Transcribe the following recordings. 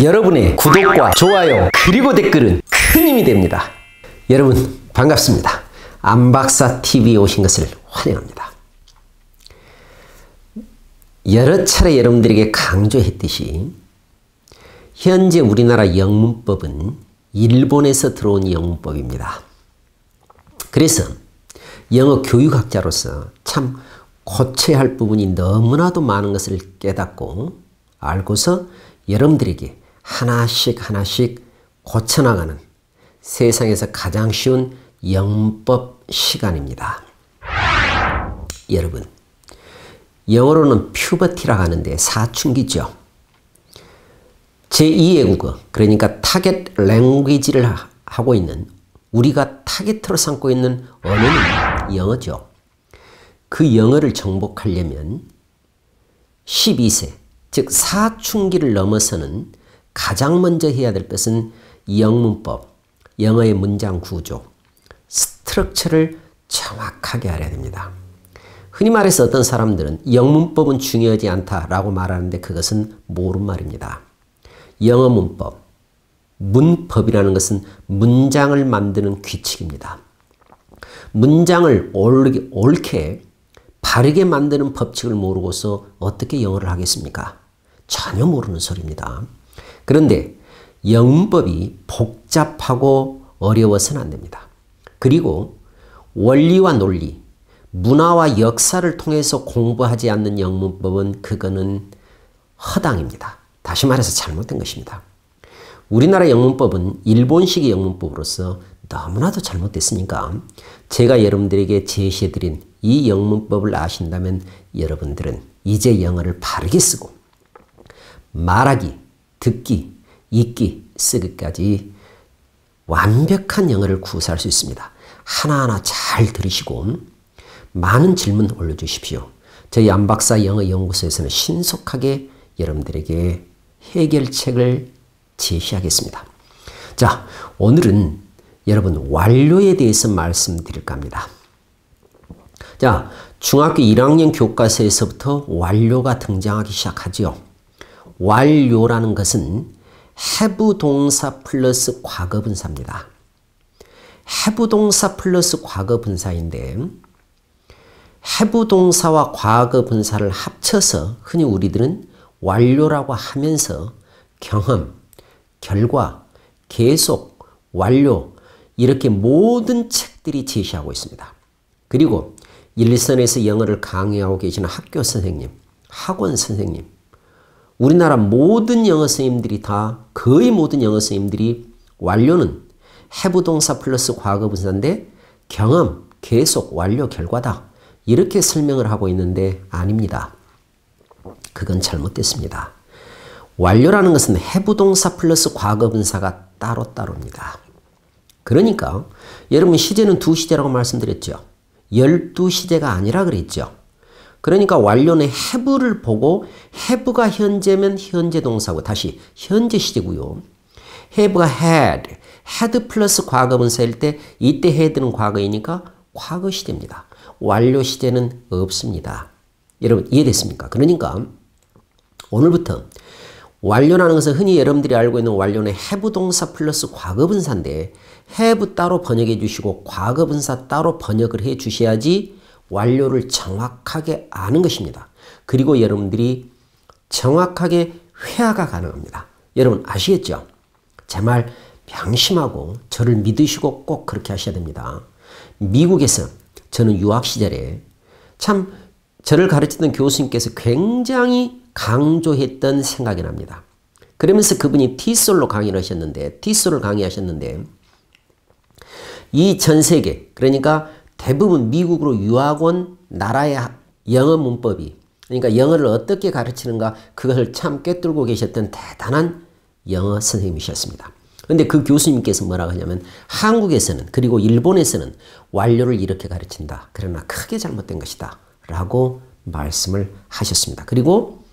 여러분의 구독과 좋아요 그리고 댓글은 큰 힘이 됩니다. 여러분 반갑습니다. 안박사TV에 오신 것을 환영합니다. 여러 차례 여러분들에게 강조했듯이 현재 우리나라 영문법은 일본에서 들어온 영문법입니다. 그래서 영어 교육학자로서 참 고쳐야 할 부분이 너무나도 많은 것을 깨닫고 알고서 여러분들에게 하나씩 고쳐나가는 세상에서 가장 쉬운 영문법 시간입니다. 여러분, 영어로는 퓨버티라고 하는데 사춘기죠. 제2의 국어, 그러니까 타겟 랭귀지를 하고 있는, 우리가 타겟으로 삼고 있는 언어는 영어죠. 그 영어를 정복하려면 12세, 즉 사춘기를 넘어서는 가장 먼저 해야 될 것은 영문법, 영어의 문장 구조, 스트럭처를 정확하게 알아야 됩니다. 흔히 말해서 어떤 사람들은 영문법은 중요하지 않다라고 말하는데 그것은 모른 말입니다. 영어 문법, 문법이라는 것은 문장을 만드는 규칙입니다. 문장을 옳게 바르게 만드는 법칙을 모르고서 어떻게 영어를 하겠습니까? 전혀 모르는 소리입니다. 그런데 영문법이 복잡하고 어려워서는 안 됩니다. 그리고 원리와 논리, 문화와 역사를 통해서 공부하지 않는 영문법은 그거는 허당입니다. 다시 말해서 잘못된 것입니다. 우리나라 영문법은 일본식의 영문법으로서 너무나도 잘못됐으니까 제가 여러분들에게 제시해드린 이 영문법을 아신다면 여러분들은 이제 영어를 바르게 쓰고 말하기, 듣기, 읽기, 쓰기까지 완벽한 영어를 구사할 수 있습니다. 하나하나 잘 들으시고 많은 질문 올려주십시오. 저희 안박사 영어연구소에서는 신속하게 여러분들에게 해결책을 제시하겠습니다. 자, 오늘은 여러분 완료에 대해서 말씀드릴까 합니다. 자, 중학교 1학년 교과서에서부터 완료가 등장하기 시작하죠. 완료라는 것은 have 동사 플러스 과거분사입니다. have 동사 플러스 과거분사인데 have 동사와 과거분사를 합쳐서 흔히 우리들은 완료라고 하면서 경험, 결과, 계속, 완료 이렇게 모든 책들이 제시하고 있습니다. 그리고 일선에서 영어를 강의하고 계시는 학교 선생님, 학원 선생님, 우리나라 모든 영어 선생님들이 다 거의 모든 영어 선생님들이 완료는 have 동사 플러스 과거분사인데 경험, 계속, 완료, 결과다. 이렇게 설명을 하고 있는데 아닙니다. 그건 잘못됐습니다. 완료라는 것은 have 동사 플러스 과거분사가 따로따로입니다. 그러니까 여러분 시제는 두 시제라고 말씀드렸죠. 12시제가 아니라 그랬죠. 그러니까 완료는 have를 보고 have가 현재면 현재 동사고 다시 현재 시제고요. have가 had 플러스 과거분사일 때 이때 had는 과거이니까 과거 시제입니다. 완료 시제는 없습니다. 여러분 이해됐습니까? 그러니까 오늘부터 완료라는 것은 흔히 여러분들이 알고 있는 완료는 have 동사 플러스 과거분사인데 have 따로 번역해 주시고 과거분사 따로 번역을 해 주셔야지 완료를 정확하게 아는 것입니다. 그리고 여러분들이 정확하게 회화가 가능합니다. 여러분 아시겠죠? 제 말 명심하고 저를 믿으시고 꼭 그렇게 하셔야 됩니다. 미국에서 저는 유학 시절에 참 저를 가르치던 교수님께서 굉장히 강조했던 생각이 납니다. 그러면서 그분이 T솔로 강의를 하셨는데 T솔을 강의하셨는데 이 전 세계 그러니까 대부분 미국으로 유학 온 나라의 영어 문법이 그러니까 영어를 어떻게 가르치는가 그것을 참 꿰뚫고 계셨던 대단한 영어 선생님이셨습니다. 그런데 그 교수님께서 뭐라고 하냐면 한국에서는 그리고 일본에서는 완료를 이렇게 가르친다. 그러나 크게 잘못된 것이다. 라고 말씀을 하셨습니다. 그리고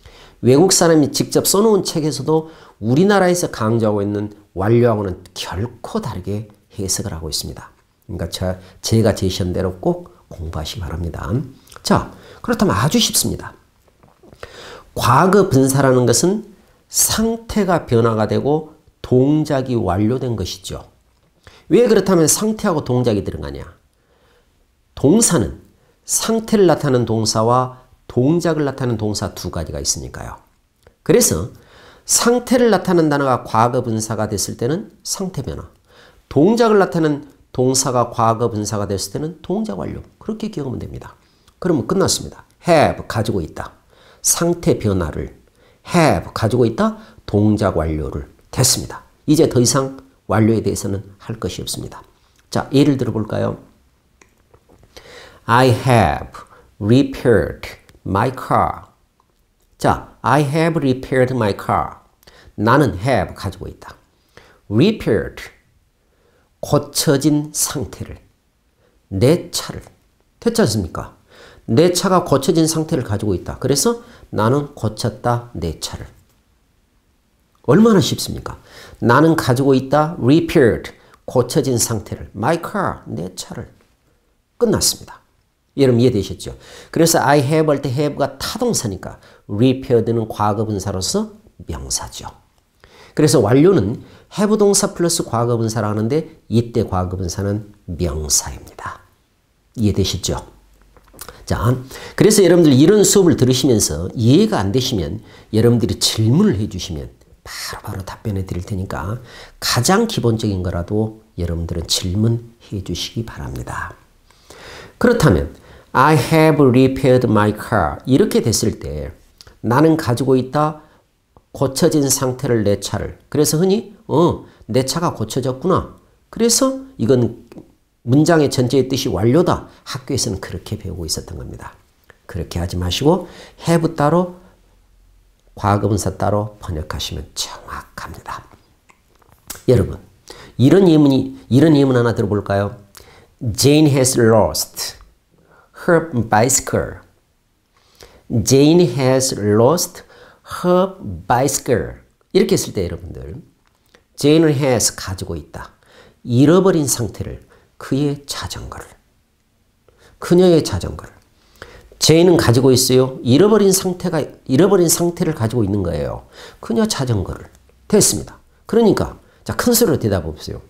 외국 사람이 직접 써놓은 책에서도 우리나라에서 강조하고 있는 완료하고는 결코 다르게 해석을 하고 있습니다. 그러니까 제가 제시한 대로 꼭 공부하시기 바랍니다. 자, 그렇다면 아주 쉽습니다. 과거 분사라는 것은 상태가 변화가 되고 동작이 완료된 것이죠. 왜 그렇다면 상태하고 동작이 들어가냐? 동사는 상태를 나타내는 동사와 동작을 나타내는 동사 두 가지가 있으니까요. 그래서 상태를 나타내는 단어가 과거 분사가 됐을 때는 상태 변화, 동작을 나타내는 동사가 과거 분사가 됐을 때는 동작 완료. 그렇게 기억하면 됩니다. 그러면 끝났습니다. have 가지고 있다. 상태 변화를 have 가지고 있다. 동작 완료를 됐습니다. 이제 더 이상 완료에 대해서는 할 것이 없습니다. 자, 예를 들어 볼까요? I have repaired my car. 자, I have repaired my car. 나는 have 가지고 있다. repaired 고쳐진 상태를, 내 차를. 됐지 않습니까? 내 차가 고쳐진 상태를 가지고 있다. 그래서 나는 고쳤다 내 차를. 얼마나 쉽습니까? 나는 가지고 있다 repaired 고쳐진 상태를, my car 내 차를. 끝났습니다. 여러분 이해되셨죠? 그래서 I have 할 때 have가 타동사니까 repaired는 과거분사로서 명사죠. 그래서 완료는 have 동사 플러스 과거분사라 하는데 이때 과거분사는 명사입니다. 이해되시죠? 자, 그래서 여러분들 이런 수업을 들으시면서 이해가 안 되시면 여러분들이 질문을 해주시면 바로 답변해 드릴 테니까 가장 기본적인 거라도 여러분들은 질문해 주시기 바랍니다. 그렇다면 I have repaired my car 이렇게 됐을 때 나는 가지고 있다 고쳐진 상태를 내 차를. 그래서 흔히 내 차가 고쳐졌구나. 그래서 이건 문장의 전체의 뜻이 완료다. 학교에서는 그렇게 배우고 있었던 겁니다. 그렇게 하지 마시고 have 따로 과거분사 따로 번역하시면 정확합니다. 여러분 이런 예문 하나 들어볼까요? Jane has lost her bicycle. Jane has lost her bicycle. 이렇게 했을 때 여러분들 Jane은 has 가지고 있다. 잃어버린 상태를 그의 자전거를. 그녀의 자전거를. Jane은 가지고 있어요. 잃어버린 상태를 가지고 있는 거예요. 그녀 자전거를. 됐습니다. 그러니까 자, 큰 소리로 대답해 보세요.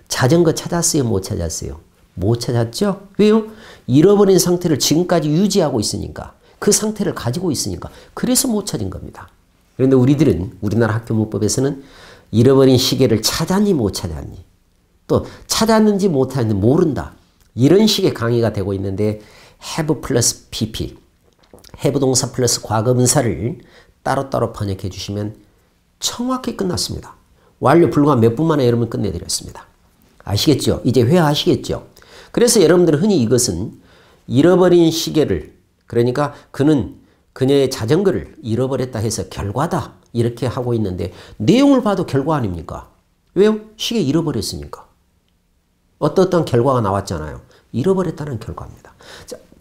자전거 찾았어요? 못 찾았어요? 못 찾았죠? 왜요? 잃어버린 상태를 지금까지 유지하고 있으니까. 그 상태를 가지고 있으니까. 그래서 못 찾은 겁니다. 그런데 우리들은 우리나라 학교 문법에서는 잃어버린 시계를 찾았니 못 찾았니? 또 찾았는지 못 찾았는지 모른다. 이런 식의 강의가 되고 있는데 have 플러스 pp, have 동사 플러스 과거분사를 따로따로 번역해 주시면 정확히 끝났습니다. 완료 불과 몇 분 만에 여러분 끝내드렸습니다. 아시겠죠? 이제 회화하시겠죠? 그래서 여러분들은 흔히 이것은 잃어버린 시계를, 그러니까 그녀의 자전거를 잃어버렸다 해서 결과다 이렇게 하고 있는데 내용을 봐도 결과 아닙니까? 왜요? 시계 잃어버렸으니까. 어떤 결과가 나왔잖아요. 잃어버렸다는 결과입니다.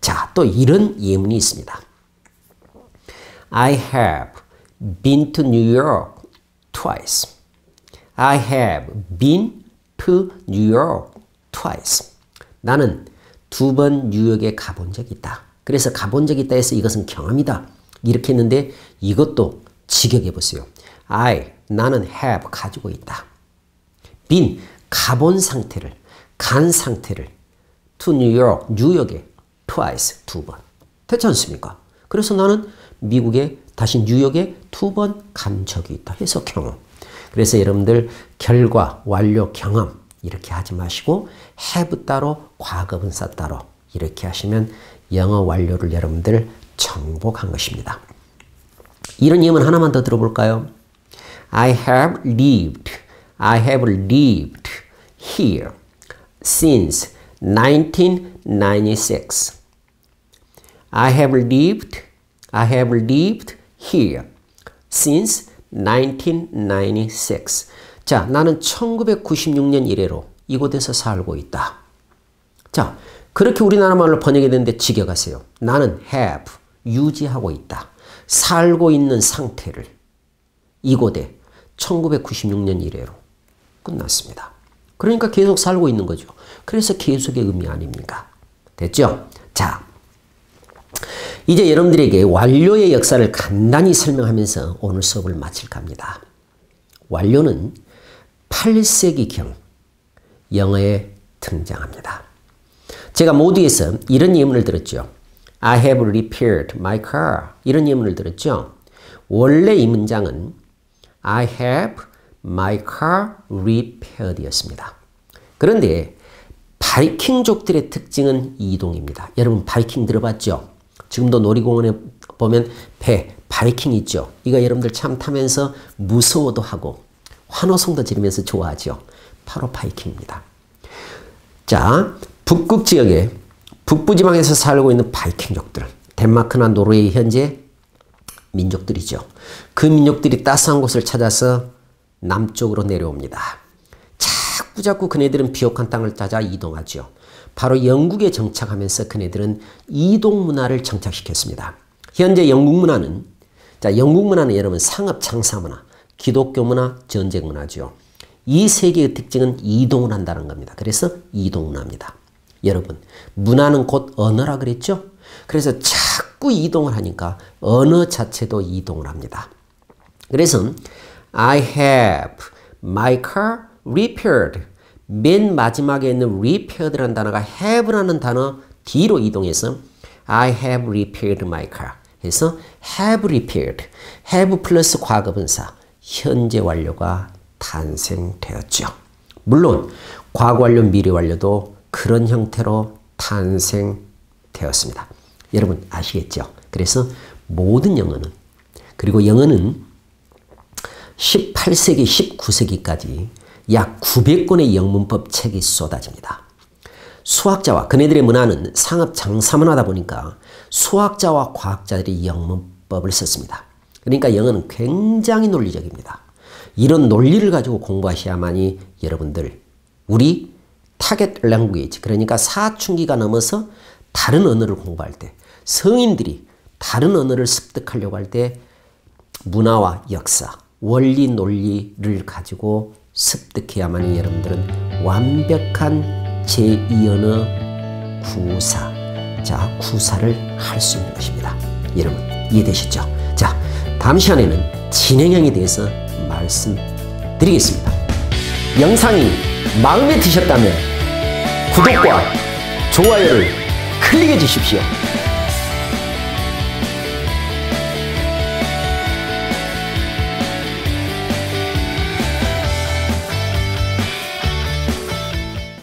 자, 또 이런 예문이 있습니다. I have been to New York twice. I have been to New York twice. 나는 2번 뉴욕에 가본 적이 있다. 그래서 가본 적이 있다 해서 이것은 경험이다. 이렇게 했는데 이것도 직역해 보세요. 나는 have 가지고 있다. been 가본 상태를, 간 상태를 to New York, 뉴욕에 twice, 2번. 됐지 않습니까? 그래서 나는 미국에 다시 뉴욕에 2번 간 적이 있다 해서 경험. 그래서 여러분들 결과, 완료, 경험 이렇게 하지 마시고 have 따로, 과거분사 따로 이렇게 하시면 영어 완료를 여러분들 정복한 것입니다. 이런 예문 하나만 더 들어볼까요? I have lived here since 1996. I have lived here since 1996. 자, 나는 1996년 이래로 이곳에서 살고 있다. 자, 그렇게 우리나라 말로 번역이 되는데 직역하세요. 나는 have, 유지하고 있다. 살고 있는 상태를 이곳에 1996년 이래로 끝났습니다. 그러니까 계속 살고 있는 거죠. 그래서 계속의 의미 아닙니까? 됐죠? 자, 이제 여러분들에게 완료의 역사를 간단히 설명하면서 오늘 수업을 마칠까 합니다. 완료는 8세기경 영어에 등장합니다. 제가 모두에서 이런 예문을 들었죠. I have repaired my car. 이런 예문을 들었죠. 원래 이 문장은 I have my car repaired 였습니다. 그런데 바이킹족들의 특징은 이동입니다. 여러분 바이킹 들어봤죠? 지금도 놀이공원에 보면 배, 바이킹 있죠? 이거 여러분들 참 타면서 무서워도 하고 환호성도 지르면서 좋아하죠? 바로 바이킹입니다. 자, 북극 지역에 북부지방에서 살고 있는 바이킹족들, 덴마크나 노르웨이 현재 민족들이죠. 그 민족들이 따스한 곳을 찾아서 남쪽으로 내려옵니다. 자꾸 그네들은 비옥한 땅을 찾아 이동하죠. 바로 영국에 정착하면서 그네들은 이동 문화를 정착시켰습니다. 현재 영국 문화는 여러분 상업 장사 문화, 기독교 문화, 전쟁 문화죠. 이 세 개의 특징은 이동을 한다는 겁니다. 그래서 이동 문화입니다. 여러분, 문화는 곧 언어라 그랬죠? 그래서 자꾸 이동을 하니까 언어 자체도 이동을 합니다. 그래서 I have my car repaired. 맨 마지막에 있는 repaired라는 단어가 have라는 단어 뒤로 이동해서 I have repaired my car 해서 have repaired. have 플러스 과거분사 현재 완료가 탄생되었죠. 물론 과거 완료, 미래 완료도 그런 형태로 탄생되었습니다. 여러분 아시겠죠? 그래서 모든 영어는, 그리고 영어는 18세기, 19세기까지 약 900권의 영문법 책이 쏟아집니다. 수학자와 그네들의 문화는 상업 장사 문화다 보니까 수학자와 과학자들이 영문법을 썼습니다. 그러니까 영어는 굉장히 논리적입니다. 이런 논리를 가지고 공부하셔야만이 여러분들 우리 타겟 랭귀지, 그러니까 사춘기가 넘어서 다른 언어를 공부할 때, 성인들이 다른 언어를 습득하려고 할 때 문화와 역사, 원리, 논리를 가지고 습득해야만이 여러분들은 완벽한 제2언어 구사, 구사를 할 수 있는 것입니다. 여러분 이해되시죠? 자, 다음 시간에는 진행형에 대해서 말씀드리겠습니다. 영상이 마음에 드셨다면 구독과 좋아요를 클릭해 주십시오.